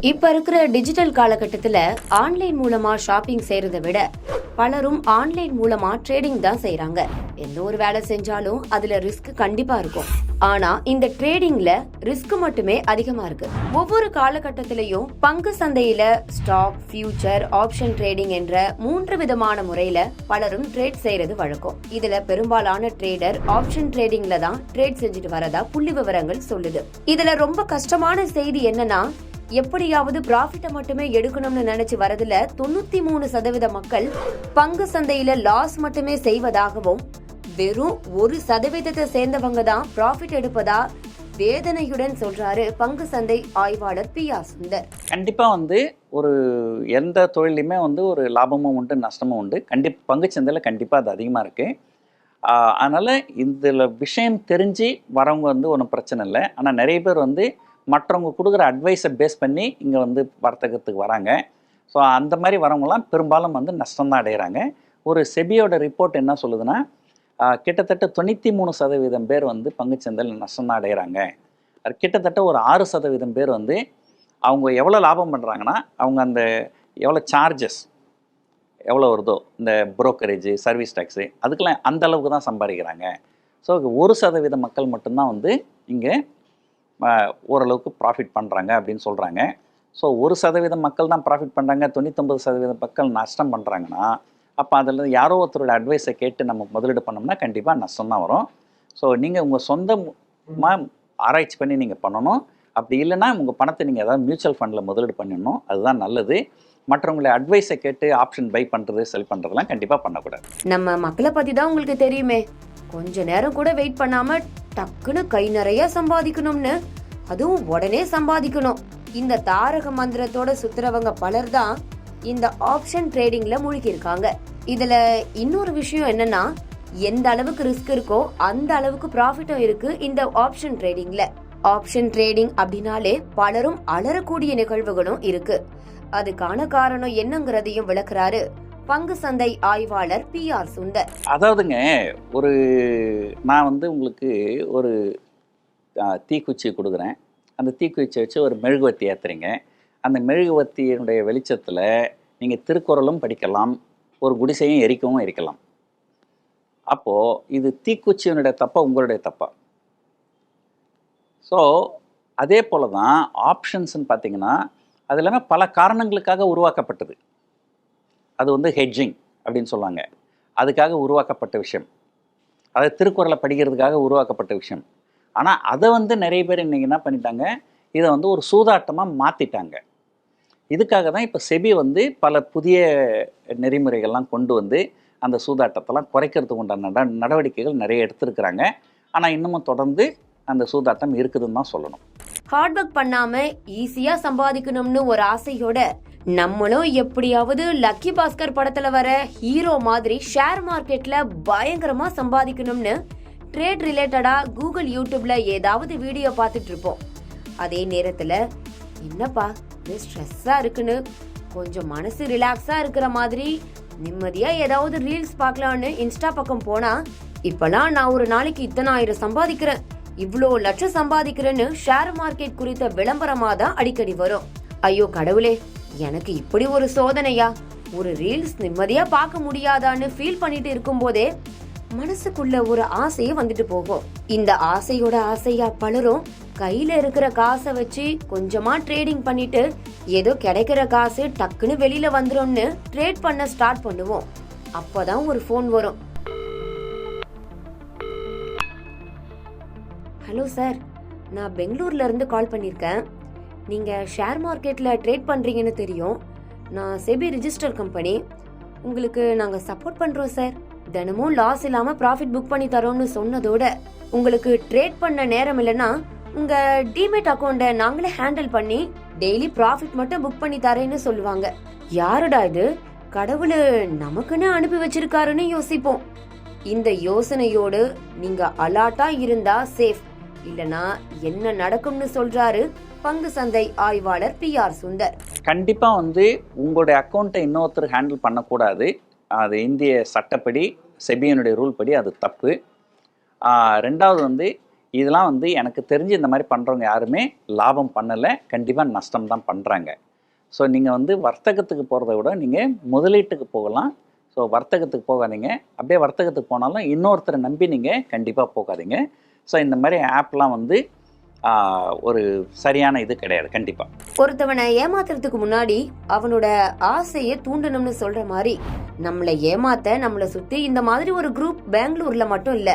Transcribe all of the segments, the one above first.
இப்ப இருக்கிற டிஜிட்டல் காலகட்டத்துல ஆன்லைன் மூலமா ஷாப்பிங் செய்யறதை விட பலரும் ஆன்லைன் மூலமா ட்ரேடிங் தான் செய்யறாங்க. எந்த ஒரு வேலை செஞ்சாலும் அதுல ரிஸ்க் கண்டிப்பா இருக்கும். ஆனா இந்த ட்ரேடிங்ல ரிஸ்க் மட்டுமே அதிகமா இருக்கு. ஒவ்வொரு காலகட்டத்திலையும் பங்கு சந்தையில ஸ்டாக், ஃபியூச்சர், ஆப்ஷன் ட்ரேடிங் என்ற 3 விதமான முறையில பலரும் ட்ரேட் செய்யறது வழக்கம். இதுல பெரும்பாலான ட்ரேடர் ஆப்ஷன் ட்ரேடிங்ல தான் ட்ரேட் செஞ்சுட்டு வரதா புள்ளி விவரங்கள் சொல்லுது. இதுல ரொம்ப கஷ்டமான செய்தி என்னன்னா, எப்படியாவது ப்ராஃபிட்டை மட்டுமே எடுக்கணும்னு நினைச்சு வரதுல 93% மக்கள் பங்கு சந்தையில லாஸ் மட்டுமே செய்வதாகவும், வெறும் 1% சேர்ந்தவங்க தான் ப்ராஃபிட் எடுப்பதா வேதனையுடன் சொல்றாரு பங்கு சந்தை ஆய்வாளர் PR சுந்தர். கண்டிப்பா ஒரு எந்த தொழிலுமே ஒரு லாபமும் உண்டு, நஷ்டமும் உண்டு. பங்கு சந்தையில் கண்டிப்பா அது அதிகமா இருக்கு. அதனால இந்த விஷயம் தெரிஞ்சு வரவங்க ஒன்றும் பிரச்சனை இல்லை. ஆனால் நிறைய பேர் மற்றவங்க கொடுக்குற அட்வைஸை பேஸ் பண்ணி இங்கே வர்த்தகத்துக்கு வராங்க. ஸோ அந்த மாதிரி வரவங்களாம் பெரும்பாலும் நஷ்டம்தான் அடைகிறாங்க. ஒரு செபியோட ரிப்போர்ட் என்ன சொல்லுதுன்னா, கிட்டத்தட்ட 93% பேர் பங்குச்சந்தையில் நஷ்டம்தான் அடைகிறாங்க. அது கிட்டத்தட்ட ஒரு 6% பேர் அவங்க எவ்வளோ லாபம் பண்ணுறாங்கன்னா, அவங்க அந்த எவ்வளோ சார்ஜஸ் எவ்வளோ வருதோ, இந்த புரோக்கரேஜு, சர்வீஸ் டேக்ஸு, அதுக்கெல்லாம் அந்த அளவுக்கு தான் சம்பாதிக்கிறாங்க. ஸோ 1% மக்கள் மட்டும்தான் இங்கே ஓரளவுக்கு ப்ராஃபிட் பண்ணுறாங்க அப்படின்னு சொல்கிறாங்க. ஸோ 1% மக்கள் தான் ப்ராஃபிட் பண்ணுறாங்க, 99% மக்கள் நஷ்டம் பண்ணுறாங்கன்னா, அப்போ அதில் யாரோ ஒருத்தரோட அட்வைஸை கேட்டு நம்ம முதலீடு பண்ணோம்னா கண்டிப்பாக நஷ்டம் தான் வரும். ஸோ நீங்கள் உங்கள் சொந்தமாக ஆராய்ச்சி பண்ணி நீங்கள் பண்ணணும். அப்படி இல்லைன்னா உங்கள் பணத்தை நீங்கள் ஏதாவது மியூச்சுவல் ஃபண்டில் முதலீடு பண்ணிடணும். அதுதான் நல்லது. மற்றவங்களை அட்வைஸை கேட்டு ஆப்ஷன் பை பண்ணுறது, செல் பண்ணுறதுலாம் கண்டிப்பாக பண்ணக்கூடாது. நம்ம மக்களை பற்றி தான் உங்களுக்கு தெரியுமே. கொஞ்ச நேரம் கூட வெயிட் பண்ணாம டக்குன்னு கை நிறைய சம்பாதிக்கணும்னு, அதுவும் உடனே சம்பாதிக்கணும், இந்த தாரக மந்திரத்தோட சுத்துறவங்க பலர் தான் இந்த ஆப்ஷன் ட்ரேடிங்ல மூழ்கி இருக்காங்க. இதுல இன்னொரு விஷயம் என்னன்னா, எந்த அளவுக்கு ரிஸ்க் இருக்கோ அந்த அளவுக்கு ப்ராஃபிட்டும் இருக்கு இந்த ஆப்ஷன் ட்ரேடிங்ல. ஆப்ஷன் ட்ரேடிங் அப்படின்னாலே பலரும் அலறக்கூடிய நிகழ்வுகளும் இருக்கு. அதுக்கான காரணம் என்னங்கிறதையும் விளக்குறாரு பங்கு சந்தை ஆய்வாளர் PR சுந்தர். அதாவதுங்க, நான் உங்களுக்கு ஒரு தீக்குச்சி கொடுக்குறேன். அந்த தீக்குச்சியை வச்சு ஒரு மெழுகுவத்தி ஏற்றுறீங்க. அந்த மெழுகுவத்தியினுடைய வெளிச்சத்தில் நீங்கள் திருக்குறளும் படிக்கலாம், ஒரு குடிசையும் எரிக்கவும் எரிக்கலாம். அப்போது இது தீக்குச்சியினுடைய தப்பா, உங்களுடைய தப்பா? ஸோ அதே போல் தான் ஆப்ஷன்ஸ்ன்னு பார்த்தீங்கன்னா, அது எல்லாமே பல காரணங்களுக்காக உருவாக்கப்பட்டது. அது ஹெட்ஜிங் அப்படின்னு சொல்லுவாங்க. அதுக்காக உருவாக்கப்பட்ட விஷயம். அது திருக்குறளை படிக்கிறதுக்காக உருவாக்கப்பட்ட விஷயம். ஆனால் அதை நிறைய பேர் இன்றைக்கி என்ன பண்ணிட்டாங்க, இதை ஒரு சூதாட்டமாக மாற்றிட்டாங்க. இதுக்காக தான் இப்போ செபி பல புதிய நெறிமுறைகள்லாம் கொண்டு அந்த சூதாட்டத்தெல்லாம் குறைக்கிறதுக்கு உண்டான நடவடிக்கைகள் நிறைய எடுத்துருக்குறாங்க. ஆனால் இன்னமும் தொடர்ந்து அந்த சூதாட்டம் இருக்குதுன்னு தான் சொல்லணும். ஹார்ட் ஒர்க் பண்ணாம ஈஸியா சம்பாதிக்கணும்னு ஒரு ஆசையோட நம்மளும் எப்படியாவது லக்கி பாஸ்கர் படத்துல வர ஹீரோ மாதிரி ஷேர் மார்க்கெட்ல பயங்கரமா சம்பாதிக்கணும்னு ட்ரேட் ரிலேட்டடா கூகுள், யூடியூப்ல ஏதாவது வீடியோ பார்த்துட்டு இருப்போம். அதே நேரத்துல என்னப்பா ஸ்ட்ரெஸ்ஸா இருக்குன்னு கொஞ்சம் மனசு ரிலாக்ஸா இருக்கிற மாதிரி நிம்மதியா ஏதாவது ரீல்ஸ் பார்க்கலான்னு இன்ஸ்டா பக்கம் போனா, இப்பெல்லாம் நான் ஒரு நாளைக்கு இத்தனை ஆயிரம் சம்பாதிக்கிறேன், இவ்வளோ லட்சம் சம்பாதிக்கிறேன்னு ஷேர் மார்க்கெட் குறித்த விளம்பரமா தான் அடிக்கடி வரும். ஐயோ கடவுளே, எனக்கு இப்படி ஒரு சோதனையா, ஒரு ரீல்ஸ் நிம்மதியா பார்க்க முடியாதான்னு ஃபீல் பண்ணிட்டு இருக்கும் போதே மனசுக்குள்ள ஒரு ஆசையே வந்துட்டு போகும். இந்த ஆசையோட ஆசையா பலரும் கையில இருக்கிற காசை வச்சு கொஞ்சமா ட்ரேடிங் பண்ணிட்டு ஏதோ கிடைக்கிற காசு டக்குன்னு வெளியில வந்துரும்னு ட்ரேட் பண்ண ஸ்டார்ட் பண்ணுவோம். அப்பதான் ஒரு ஃபோன் வரும். ஹலோ சார், நான் பெங்களூர்ல இருந்து கால் பண்ணிருக்கேன். நீங்க ஷேர் மார்க்கெட்ல ட்ரேட் பண்றீங்கன்னு தெரியும். நான் செபி ரிஜிஸ்டர் கம்பெனி. உங்களுக்கு நாங்க சப்போர்ட் பண்றோம் சார். தினமும் லாஸ் இல்லாம ப்ராஃபிட் புக் பண்ணி தரோம்னு சொன்னதோட, உங்களுக்கு ட்ரேட் பண்ண நேரம் இல்லைன்னா உங்க டிமேட் அக்கௌண்ட நாங்களே ஹேண்டில் பண்ணி டெய்லி ப்ராஃபிட் மட்டும் புக் பண்ணி தரேன்னு சொல்லுவாங்க. யாருடா இது, கடவுள் நமக்குன்னு அனுப்பி வச்சிருக்காருன்னு யோசிப்போம். இந்த யோசனையோடு நீங்க அலர்ட்டா இருந்தா சேஃப், இல்லனா என்ன நடக்கும்னு சொல்றாரு பங்கு சந்தை ஆய்வாளர் PR சுந்தர். கண்டிப்பா உங்களுடைய அக்கௌண்ட்டை இன்னொருத்தர் ஹேண்டில் பண்ணக்கூடாது. அது இந்திய சட்டப்படி, செபியனுடைய ரூல் படி அது தப்பு. ரெண்டாவது இதெல்லாம் வந்து எனக்கு தெரிஞ்சு இந்த மாதிரி பண்ணுறவங்க யாருமே லாபம் பண்ணலை, கண்டிப்பாக நஷ்டம் தான் பண்ணுறாங்க. ஸோ நீங்கள் வந்து வர்த்தகத்துக்கு போகிறத விட நீங்கள் முதலீட்டுக்கு போகலாம். ஸோ வர்த்தகத்துக்கு போகாதீங்க. அப்படியே வர்த்தகத்துக்கு போனாலும் இன்னொருத்தரை நம்பி நீங்கள் கண்டிப்பாக போகாதீங்க. ஸோ இந்த மாதிரி ஆப்லாம் வந்து ஒரு சரியான இது கிடையாது. கண்டிப்பாக ஒருத்தவனை ஏமாத்துறதுக்கு முன்னாடி அவனோட ஆசையை தூண்டணும்னு சொல்ற மாதிரி நம்மளை ஏமாத்த நம்மளை சுத்தி இந்த மாதிரி ஒரு குரூப் பெங்களூர்ல மட்டும் இல்ல,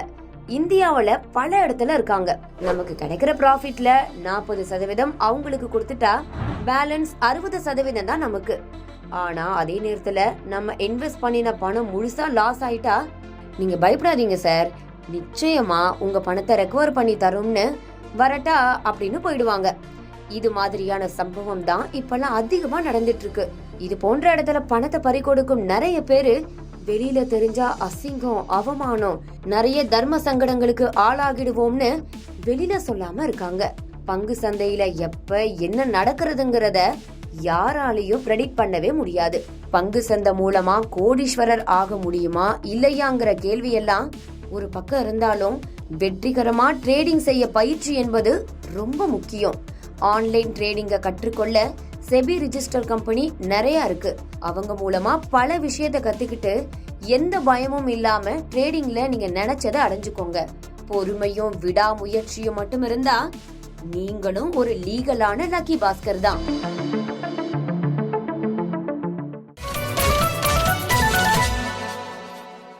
இந்தியாவுல பல இடத்துல இருக்காங்க. நமக்கு கிடைக்கிற ப்ராஃபிட்ல 40% அவங்களுக்கு கொடுத்துட்டா பேலன்ஸ் 60% தான் நமக்கு. ஆனா அதே நேரத்துல நம்ம இன்வெஸ்ட் பண்ணின பணம் முழுசா லாஸ் ஆயிட்டா நீங்க பயப்படாதீங்க சார், நிச்சயமா உங்க பணத்தை ரெக்கவர் பண்ணி தரோம்னு வரட்டா அப்படின்னு போயிடுவாங்க. இது மாதிரியான சம்பவம் தான் இப்பெல்லாம் அதிகமா நடந்துட்டு இருக்கு. இது போன்ற இடத்துல பணத்தை பறி கொடுக்கும் நிறைய பேரு வெளியில தெரிஞ்சா அசிங்கம், அவமானம், நிறைய தர்ம சங்கடங்களுக்கு ஆளாகிடுவோம்னு வெளியில சொல்லாம இருக்காங்க. பங்கு சந்தையில எப்ப என்ன நடக்கிறதுங்கிறத யாராலையும் பிரெடிக்ட் பண்ணவே முடியாது. பங்கு சந்தை மூலமா கோடீஸ்வரர் ஆக முடியுமா இல்லையாங்கிற கேள்வி எல்லாம் ஒரு பக்கம் இருந்தாலும் வெற்றிகரமா ட்ரேடிங் செய்ய பயிற்சி என்பது ரொம்ப முக்கியம். ஆன்லைன் ட்ரேடிங்க கற்றுக்கொள்ள செபி ரிஜிஸ்டர் கம்பெனி நிறைய இருக்கு. அவங்க மூலமா பல விஷயத்தை கத்துக்கிட்டு எந்த பயமும் இல்லாம ட்ரேடிங்ல நீங்க நினைச்சதை அடைஞ்சுக்கோங்க. பொறுமையும் விடாமுயற்சியும் மட்டும் இருந்தா நீங்களும் ஒரு லீகலான லக்கி பாஸ்கர் தான்.